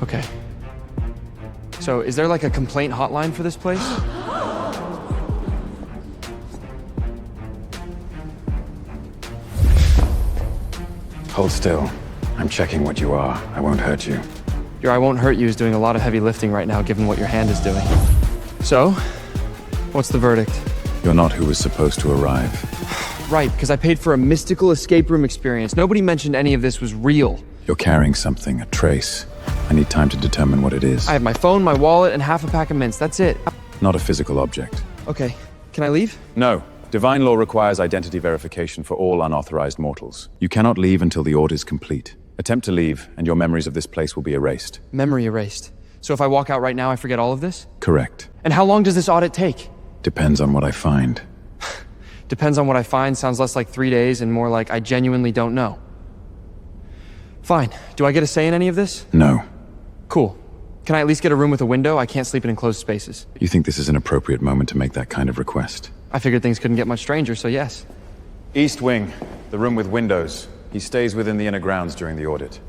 Okay. So, is there like a complaint hotline for this place? Hold still. I'm checking what you are. I won't hurt you. Your I won't hurt you is doing a lot of heavy lifting right now, given what your hand is doing. So, what's the verdict? You're not who was supposed to arrive. Right, because I paid for a mystical escape room experience. Nobody mentioned any of this was real. You're carrying something, a trace. I need time to determine what it is. I have my phone, my wallet, and half a pack of mints. That's it. Not a physical object. Okay, can I leave? No. Divine law requires identity verification for all unauthorized mortals. You cannot leave until the order is complete. Attempt to leave, and your memories of this place will be erased. Memory erased. So if I walk out right now, I forget all of this? Correct. And how long does this audit take? Depends on what I find. Depends on what I find sounds less like 3 days and more like I genuinely don't know. Fine. Do I get a say in any of this? No. Cool. Can I at least get a room with a window? I can't sleep in enclosed spaces. You think this is an appropriate moment to make that kind of request? I figured things couldn't get much stranger, so yes. East wing, the room with windows. He stays within the inner grounds during the audit.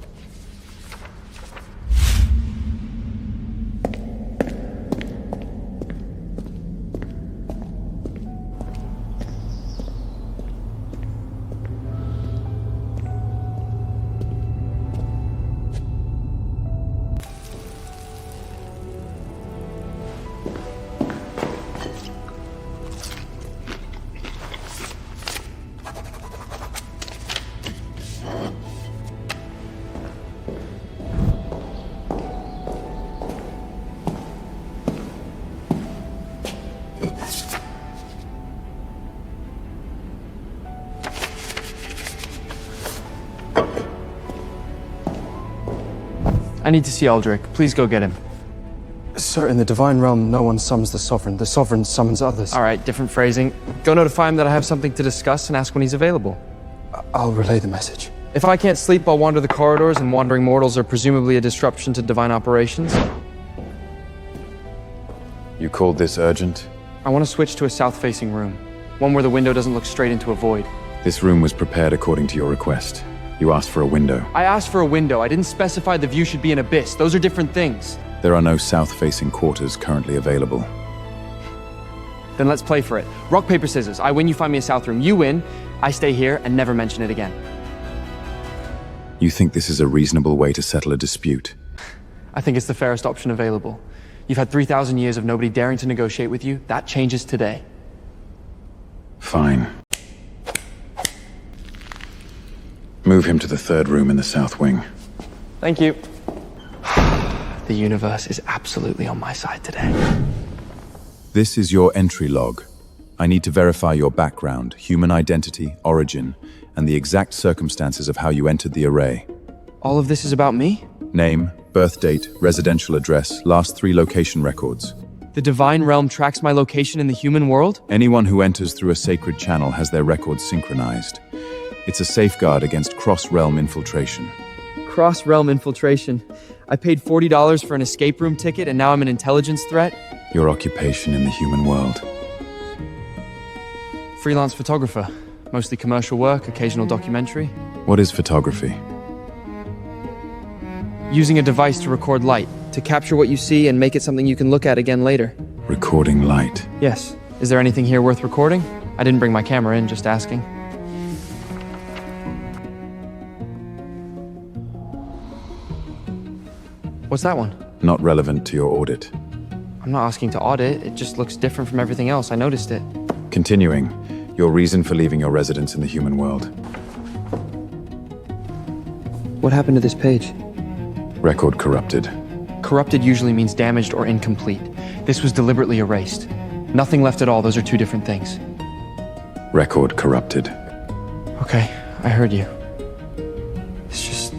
I need to see Aldrich. Please go get him. Sir, in the divine realm, no one summons the sovereign. The sovereign summons others. All right, different phrasing. Go notify him that I have something to discuss and ask when he's available. I'll relay the message. If I can't sleep, I'll wander the corridors, and wandering mortals are presumably a disruption to divine operations. You called this urgent? I want to switch to a south-facing room. One where the window doesn't look straight into a void. This room was prepared according to your request. You asked for a window. I asked for a window. I didn't specify the view should be an abyss. Those are different things. There are no south-facing quarters currently available. Then let's play for it. Rock, paper, scissors. I win, you find me a south room. You win, I stay here and never mention it again. You think this is a reasonable way to settle a dispute? I think it's the fairest option available. You've had 3,000 years of nobody daring to negotiate with you. That changes today. Fine. Move him to the third room in the south wing. Thank you. The universe is absolutely on my side today. This is your entry log. I need to verify your background, human identity, origin, and the exact circumstances of how you entered the array. All of this is about me? Name, birth date, residential address, last 3 location records. The divine realm tracks my location in the human world? Anyone who enters through a sacred channel has their records synchronized. It's a safeguard against cross-realm infiltration. Cross-realm infiltration. I paid $40 for an escape room ticket and now I'm an intelligence threat? Your occupation in the human world. Freelance photographer. Mostly commercial work, occasional documentary. What is photography? Using a device to record light, to capture what you see and make it something you can look at again later. Recording light. Yes. Is there anything here worth recording? I didn't bring my camera in, just asking. What's that one? Not relevant to your audit. I'm not asking to audit, it just looks different from everything else, I noticed it. Continuing, your reason for leaving your residence in the human world. What happened to this page? Record corrupted. Corrupted usually means damaged or incomplete. This was deliberately erased. Nothing left at all, those are two different things. Record corrupted. Okay, I heard you. It's just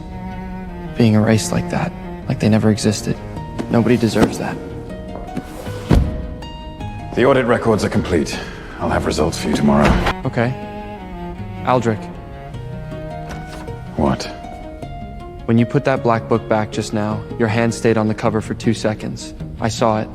being erased like that, like they never existed. Nobody deserves that. The audit records are complete. I'll have results for you tomorrow. Okay. Aldrich, What? when you put that black book back just now, your hand stayed on the cover for 2 seconds. I saw it.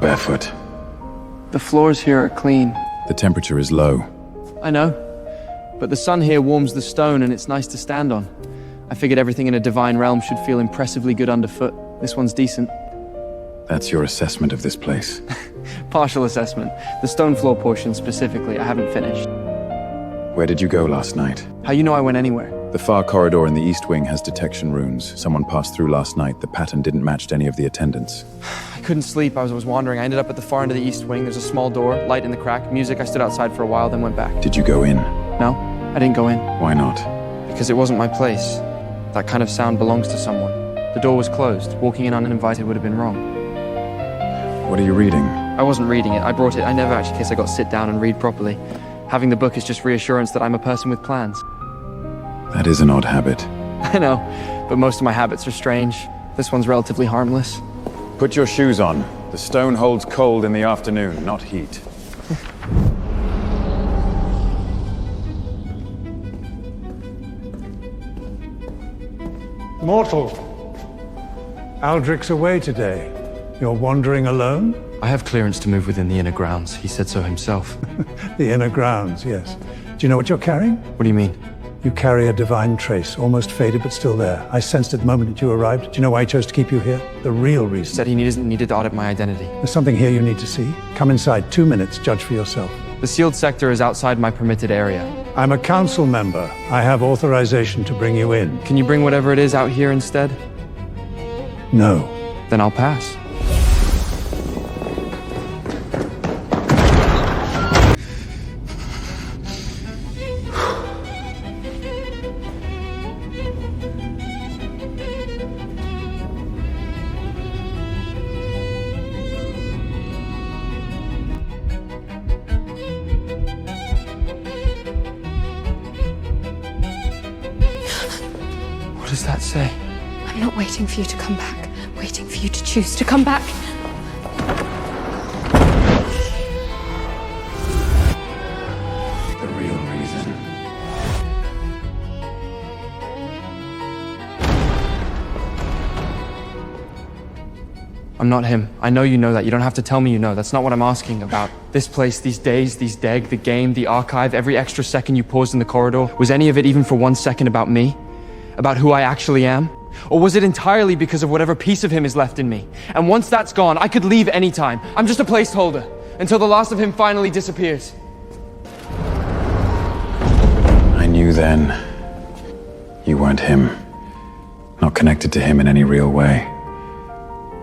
barefoot. The floors here are clean. The temperature is low. I know. But the sun here warms the stone and it's nice to stand on. I figured everything in a divine realm should feel impressively good underfoot. This one's decent. That's your assessment of this place. Partial assessment. The stone floor portion specifically, I haven't finished. Where did you go last night? How you know I went anywhere? The far corridor in the east wing has detection runes. Someone passed through last night. The pattern didn't match any of the attendants. I couldn't sleep, I was wandering. I ended up at the far end of the east wing. There's a small door, light in the crack, music. I stood outside for a while, then went back. Did you go in? No, I didn't go in. Why not? Because it wasn't my place. That kind of sound belongs to someone. The door was closed. Walking in uninvited would have been wrong. What are you reading? I wasn't reading it. I brought it. I never actually, in case I got to sit down and read properly. Having the book is just reassurance that I'm a person with plans. That is an odd habit. I know, but most of my habits are strange. This one's relatively harmless. Put your shoes on. The stone holds cold in the afternoon, not heat. Mortal, Aldrich's away today. You're wandering alone? I have clearance to move within the inner grounds. He said so himself. The inner grounds, yes. Do you know what you're carrying? What do you mean? You carry a divine trace, almost faded but still there. I sensed it the moment that you arrived. Do you know why I chose to keep you here? The real He reason. said he needed to audit my identity. There's something here you need to see. Come inside, 2 minutes, judge for yourself. The sealed sector is outside my permitted area. I'm a council member. I have authorization to bring you in. Can you bring whatever it is out here instead? No. Then I'll pass. What does that say? I'm not waiting for you to come back. I'm waiting for you to choose to come back. The real reason. I'm not him. I know you know that. You don't have to tell me you know. That's not what I'm asking about. This place, these days, these deg, the game, the archive, every extra second you paused in the corridor, was any of it even for 1 second about me? About who I actually am? Or was it entirely because of whatever piece of him is left in me? And once that's gone, I could leave anytime. I'm just a placeholder until the last of him finally disappears. I knew then you weren't him. Not connected to him in any real way.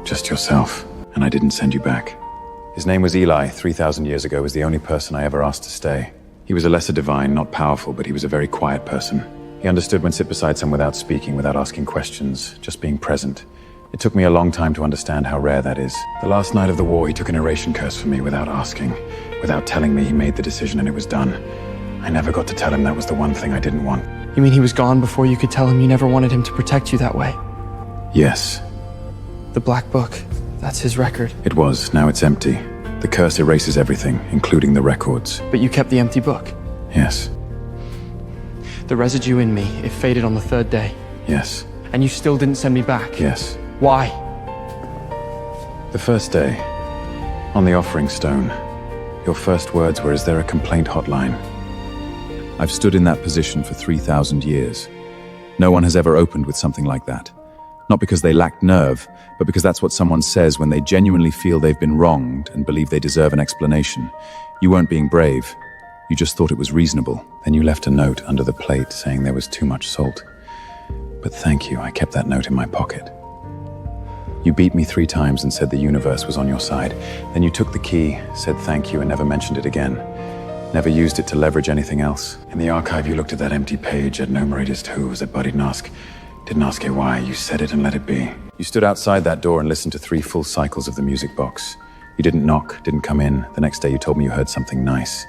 Just yourself. And I didn't send you back. His name was Eli. 3,000 years ago was the only person I ever asked to stay. He was a lesser divine, not powerful, but he was a very quiet person. He understood when sit beside someone without speaking, without asking questions, just being present. It took me a long time to understand how rare that is. The last night of the war, he took an erasure curse for me without asking. Without telling me, he made the decision and it was done. I never got to tell him that was the one thing I didn't want. You mean he was gone before you could tell him you never wanted him to protect you that way? Yes, The Black Book, that's his record. it was. Now it's empty. The curse erases everything, including the records. But you kept the empty book. Yes, The residue in me, it faded on the 3rd day. yes, And you still didn't send me back. yes. Why? The first day, on the offering stone, your first words were, "Is there a complaint hotline?" I've stood in that position for 3,000 years. No one has ever opened with something like that. Not because they lacked nerve, but because that's what someone says when they genuinely feel they've been wronged and believe they deserve an explanation. You weren't being brave. You just thought it was reasonable. Then you left a note under the plate saying there was too much salt. But thank you, I kept that note in my pocket. You beat me 3 times and said the universe was on your side. Then you took the key, said thank you, and never mentioned it again. Never used it to leverage anything else. In the archive, you looked at that empty page, enumerated who's that buddy didn't ask you why. You said it and let it be. You stood outside that door and listened to 3 full cycles of the music box. You didn't knock, didn't come in. The next day you told me you heard something nice.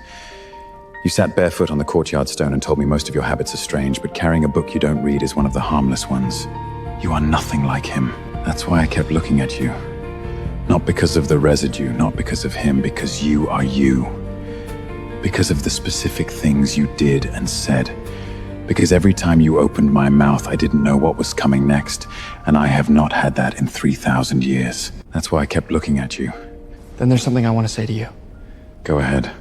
You sat barefoot on the courtyard stone and told me most of your habits are strange, but carrying a book you don't read is one of the harmless ones. You are nothing like him. That's why I kept looking at you. Not because of the residue, not because of him, because you are you. Because of the specific things you did and said. Because every time you opened my mouth, I didn't know what was coming next, and I have not had that in 3,000 years. That's why I kept looking at you. Then there's something I want to say to you. Go ahead.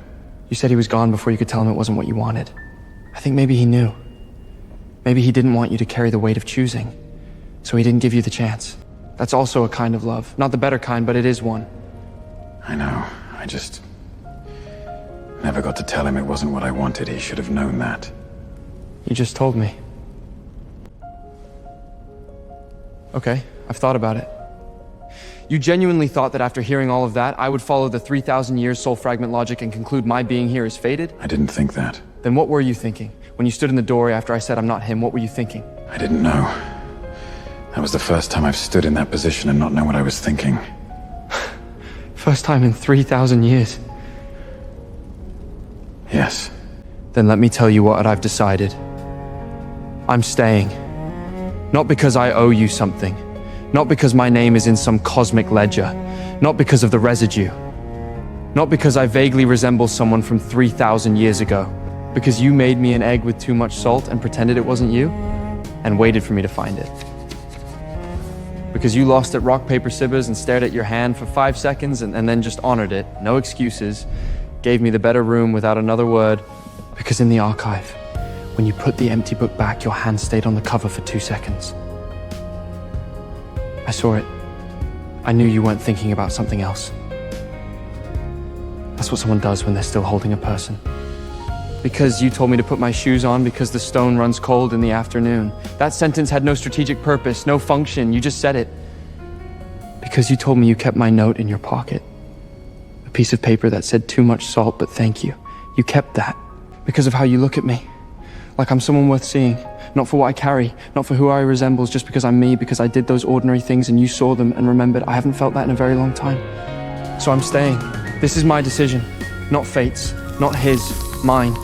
You said he was gone before you could tell him it wasn't what you wanted. I think maybe he knew. Maybe he didn't want you to carry the weight of choosing, so he didn't give you the chance. That's also a kind of love. Not the better kind, but it is one. I know. I just never got to tell him it wasn't what I wanted. He should have known that. You just told me. Okay, I've thought about it. You genuinely thought that after hearing all of that, I would follow the 3,000 years soul fragment logic and conclude my being here is fated? I didn't think that. Then what were you thinking? When you stood in the doorway after I said I'm not him, what were you thinking? I didn't know. That was the first time I've stood in that position and not known what I was thinking. First time in 3,000 years. Yes. Then let me tell you what I've decided. I'm staying. Not because I owe you something. Not because my name is in some cosmic ledger. Not because of the residue. Not because I vaguely resemble someone from 3,000 years ago. Because you made me an egg with too much salt and pretended it wasn't you, and waited for me to find it. Because you lost at rock, paper, scissors and stared at your hand for 5 seconds and then just honored it, no excuses, gave me the better room without another word. Because in the archive, when you put the empty book back, your hand stayed on the cover for 2 seconds. I saw it. I knew you weren't thinking about something else. That's what someone does when they're still holding a person. Because you told me to put my shoes on because the stone runs cold in the afternoon. That sentence had no strategic purpose, no function, you just said it. Because you told me you kept my note in your pocket. A piece of paper that said too much salt, but thank you. You kept that. Because of how you look at me. Like I'm someone worth seeing. Not for what I carry, not for who I resemble, just because I'm me, because I did those ordinary things and you saw them and remembered. I haven't felt that in a very long time. So I'm staying. This is my decision. Not fate's, not his, mine.